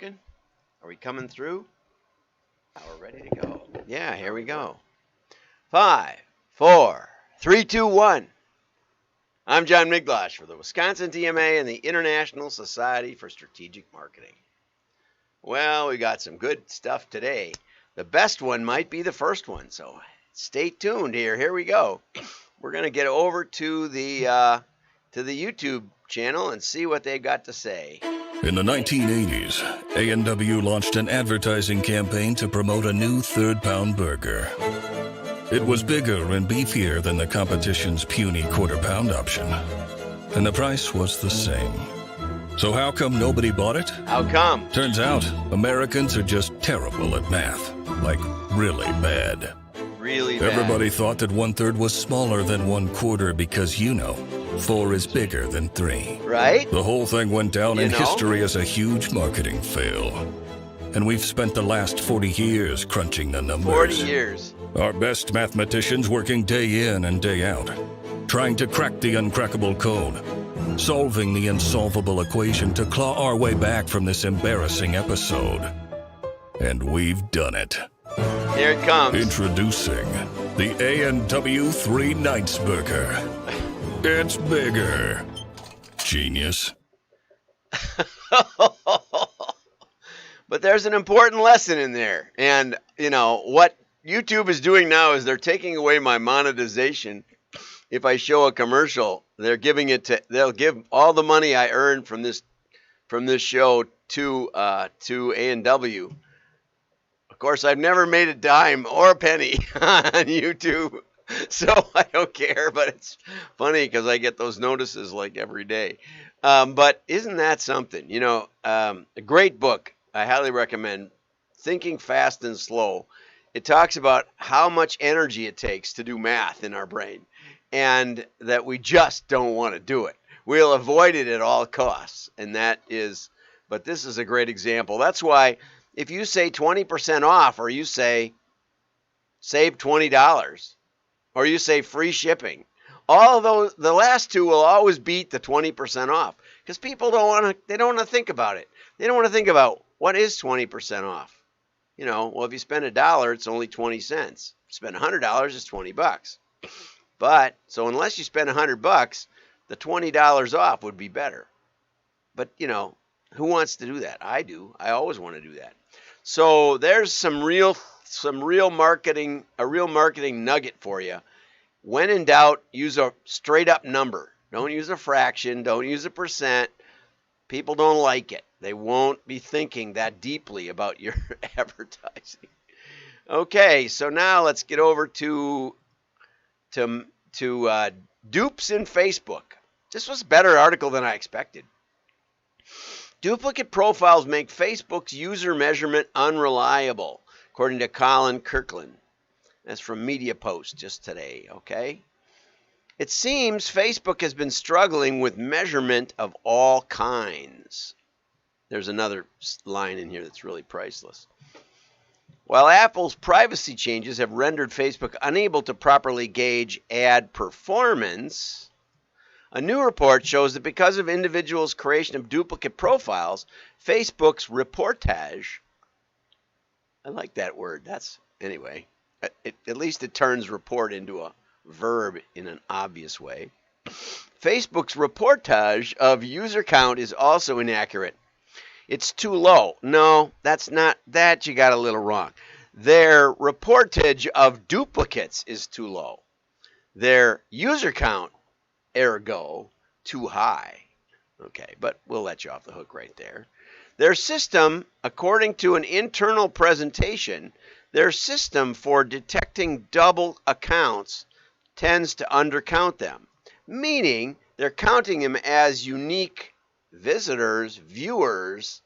Are we coming through? We're ready to go. Yeah, here we go. 5, 4, 3, 2, 1. I'm John Miglosh for the Wisconsin TMA and the International Society for Strategic Marketing. Well, we got some good stuff today. The best one might be the first one, so stay tuned here. Here we go. We're going to get over to the YouTube channel and see what they got to say. In the 1980s, A&W launched an advertising campaign to promote a new third-pound burger. It was bigger and beefier than the competition's puny quarter-pound option, and the price was the same. So how come nobody bought it? How come? Turns out, Americans are just terrible at math. Like, really bad. Really bad. Everybody thought that 1/3 was smaller than 1/4 because, 4 is bigger than 3. Right? The whole thing went down in history as a huge marketing fail. And we've spent the last 40 years crunching the numbers. 40 years. Our best mathematicians working day in and day out, trying to crack the uncrackable code, solving the insolvable equation to claw our way back from this embarrassing episode. And we've done it. Here it comes. Introducing the A&W 3 Nights Burger. It's bigger. Genius. But there's an important lesson in there. And, what YouTube is doing now is they're taking away my monetization. If I show a commercial, they'll give all the money I earn from this show to A&W. Of course, I've never made a dime or a penny on YouTube, so I don't care, but it's funny because I get those notices like every day. But isn't that something? A great book I highly recommend, Thinking Fast and Slow. It talks about how much energy it takes to do math in our brain and that we just don't want to do it. We'll avoid it at all costs, but this is a great example. That's why if you say 20% off, or you say save $20, or you say free shipping, all of those, the last two will always beat the 20% off because people don't want to think about it. They don't want to think about what is 20% off. Well, if you spend $1, it's only 20 cents. If you spend $100, it's $20. But so unless you spend $100, the $20 off would be better. But who wants to do that? I do. I always want to do that. So there's a real marketing nugget for you. When in doubt, use a straight up number. Don't use a fraction. Don't use a percent. People don't like it. They won't be thinking that deeply about your advertising. Okay, so now let's get over to dupes in Facebook. This was a better article than I expected. Duplicate profiles make Facebook's user measurement unreliable, according to Colin Kirkland. That's from Media Post just today, okay? It seems Facebook has been struggling with measurement of all kinds. There's another line in here that's really priceless. While Apple's privacy changes have rendered Facebook unable to properly gauge ad performance, a new report shows that because of individuals' creation of duplicate profiles, Facebook's reportage, I like that word, at least it turns report into a verb in an obvious way. Facebook's reportage of user count is also inaccurate. It's too low. No, that's not that. You got a little wrong. Their reportage of duplicates is too low. Their user count, ergo, too high. Okay, but we'll let you off the hook right there. Their system, according to an internal presentation, their system for detecting double accounts tends to undercount them, meaning they're counting them as unique visitors, viewers,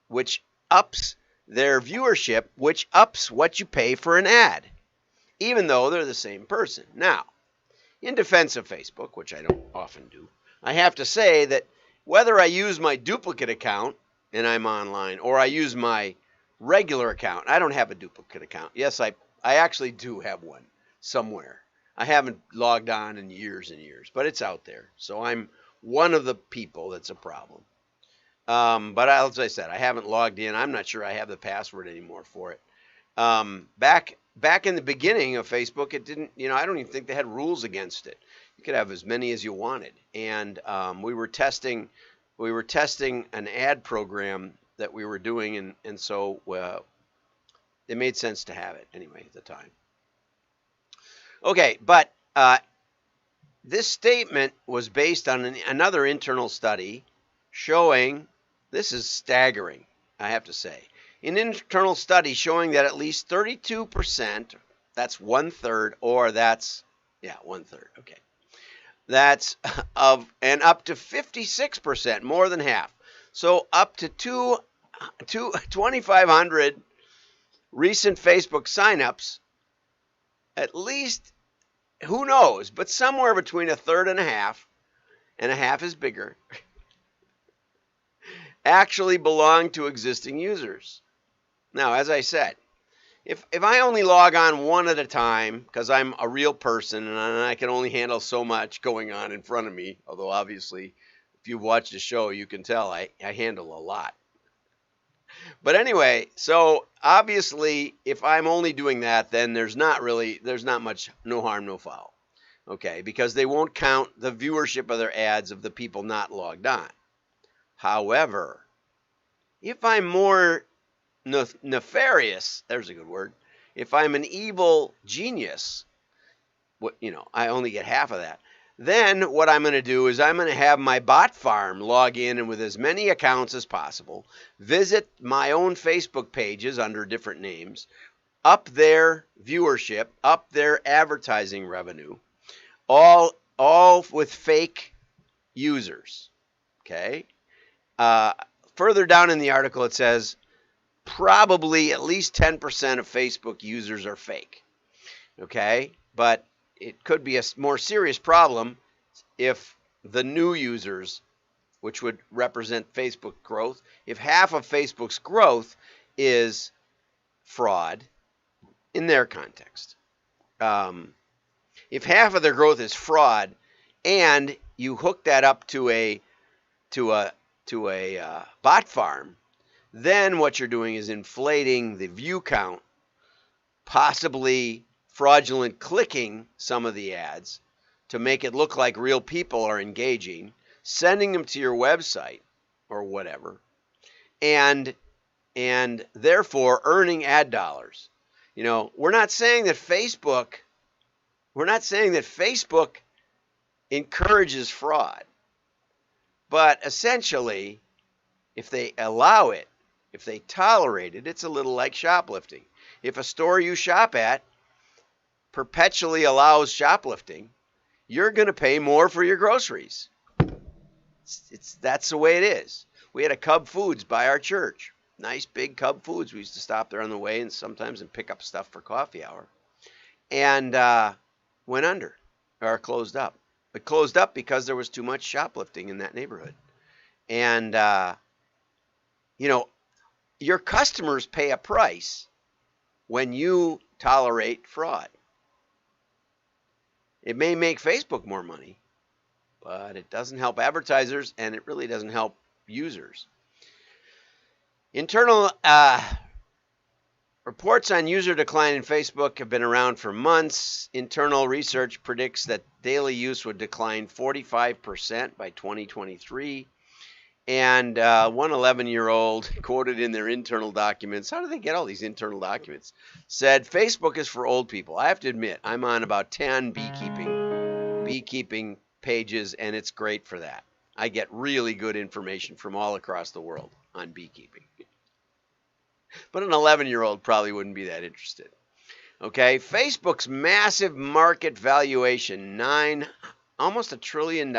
which ups their viewership, which ups what you pay for an ad, even though they're the same person. Now, in defense of Facebook, which I don't often do, I have to say that whether I use my duplicate account and I'm online, or I use my regular account, I don't have a duplicate account. Yes, I actually do have one somewhere. I haven't logged on in years and years, but it's out there. So I'm one of the people that's a problem. But as I said, I haven't logged in. I'm not sure I have the password anymore for it. Back in the beginning of Facebook, it didn't. I don't even think they had rules against it. You could have as many as you wanted, and we were testing an ad program that we were doing, and so it made sense to have it anyway at the time. Okay, but this statement was based on another internal study showing, this is staggering, I have to say, an internal study showing that at least 32%, that's 1/3, or that's, yeah, 1/3, okay, that's of, and up to 56%, more than half. So up to 2,500 recent Facebook signups, at least, who knows, but somewhere between 1/3 and a half is bigger, actually belong to existing users. Now, as I said, if I only log on one at a time, because I'm a real person and I can only handle so much going on in front of me, although obviously if you've watched the show, you can tell I handle a lot. But anyway, so obviously if I'm only doing that, then there's not much, no harm, no foul. Okay, because they won't count the viewership of their ads of the people not logged on. However, if I'm more nefarious, there's a good word, if I'm an evil genius, I only get half of that, then what I'm going to do is I'm going to have my bot farm log in and with as many accounts as possible, visit my own Facebook pages under different names, up their viewership, up their advertising revenue, all with fake users. Okay. Further down in the article, it says probably at least 10% of Facebook users are fake. Okay, but it could be a more serious problem if the new users, which would represent Facebook growth, if half of Facebook's growth is fraud in their context. If half of their growth is fraud, and you hook that up to a bot farm, then what you're doing is inflating the view count, possibly fraudulent clicking some of the ads to make it look like real people are engaging, sending them to your website or whatever, and therefore earning ad dollars. We're not saying that Facebook encourages fraud, but essentially, if they allow it, if they tolerate it, it's a little like shoplifting. If a store you shop at perpetually allows shoplifting, you're going to pay more for your groceries. That's the way it is. We had a Cub Foods by our church. Nice big Cub Foods. We used to stop there on the way and sometimes pick up stuff for coffee hour. And went under, or closed up. It closed up because there was too much shoplifting in that neighborhood. And, your customers pay a price when you tolerate fraud. It may make Facebook more money, but it doesn't help advertisers, and it really doesn't help users. Internal reports on user decline in Facebook have been around for months. Internal research predicts that daily use would decline 45% by 2023. And one 11-year-old quoted in their internal documents, how do they get all these internal documents, said, Facebook is for old people. I have to admit, I'm on about 10 beekeeping pages, and it's great for that. I get really good information from all across the world on beekeeping. But an 11-year-old probably wouldn't be that interested. Okay, Facebook's massive market valuation, almost $1 trillion,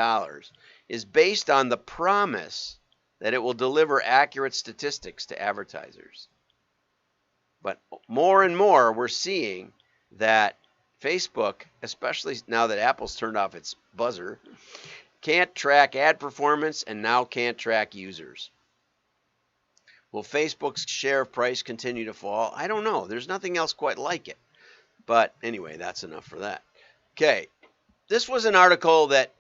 is based on the promise that it will deliver accurate statistics to advertisers. But more and more, we're seeing that Facebook, especially now that Apple's turned off its buzzer, can't track ad performance and now can't track users. Will Facebook's share price continue to fall? I don't know. There's nothing else quite like it. But anyway, that's enough for that. Okay. This was an article that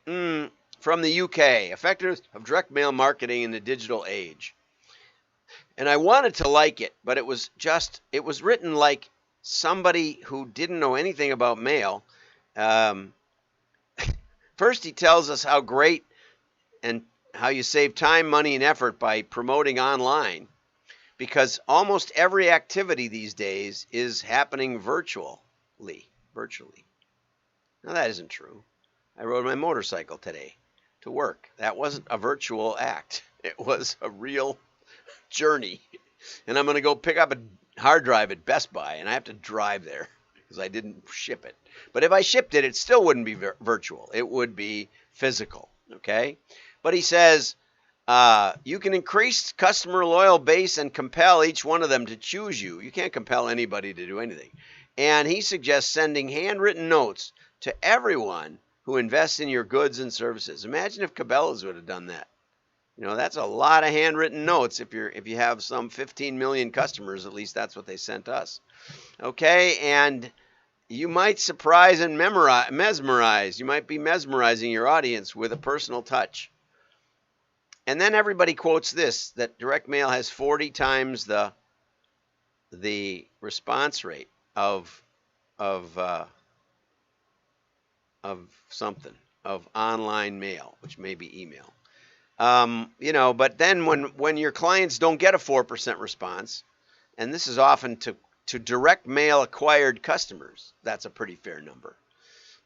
from the UK, Effectiveness of Direct Mail Marketing in the Digital Age. And I wanted to like it, but it was written like somebody who didn't know anything about mail. First, he tells us how great and how you save time, money, and effort by promoting online, because almost every activity these days is happening virtually. Now, that isn't true. I rode my motorcycle today to work. That wasn't a virtual act. It was a real journey. And I'm going to go pick up a hard drive at Best Buy, and I have to drive there because I didn't ship it. But if I shipped it, it still wouldn't be virtual. It would be physical, okay? But he says you can increase customer loyal base and compel each one of them to choose you. You can't compel anybody to do anything. And he suggests sending handwritten notes to everyone who invests in your goods and services. Imagine if Cabela's would have done that. You know, that's a lot of handwritten notes. If you have some 15 million customers, at least that's what they sent us. Okay, and you might surprise and mesmerize. You might be mesmerizing your audience with a personal touch. And then everybody quotes this, that direct mail has 40 times the response rate of online mail, which may be email. You know, but then when your clients don't get a 4% response, and this is often to direct mail acquired customers, that's a pretty fair number.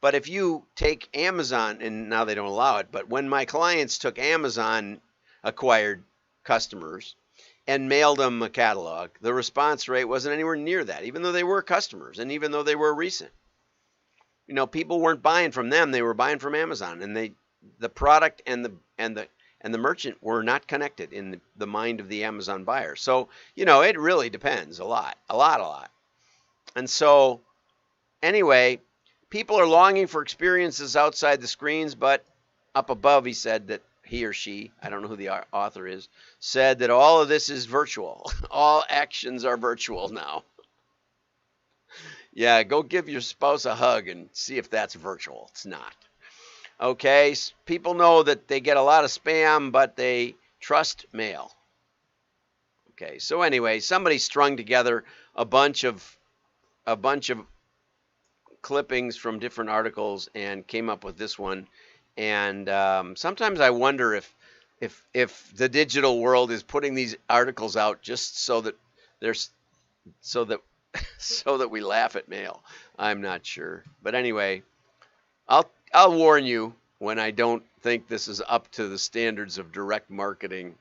But if you take Amazon, and now they don't allow it, but when my clients took Amazon acquired customers and mailed them a catalog, the response rate wasn't anywhere near that, even though they were customers and even though they were recent. You know, people weren't buying from them, they were buying from Amazon, and the product and the merchant were not connected in the mind of the Amazon buyer. So, you know, it really depends a lot. And so, anyway, people are longing for experiences outside the screens, but up above he said that he or she, I don't know who the author is, said that all of this is virtual. All actions are virtual now. Yeah, go give your spouse a hug and see if that's virtual. It's not. Okay, people know that they get a lot of spam, but they trust mail. Okay, so anyway, somebody strung together a bunch of clippings from different articles and came up with this one. And sometimes I wonder if the digital world is putting these articles out just so that we laugh at mail. I'm not sure, but anyway, I'll warn you when I don't think this is up to the standards of direct marketing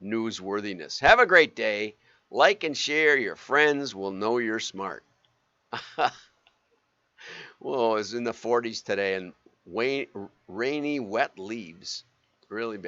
newsworthiness. Have a great day. Like and share. Your friends will know you're smart. Whoa, it's in the 40s today and rainy, wet leaves. Really bad.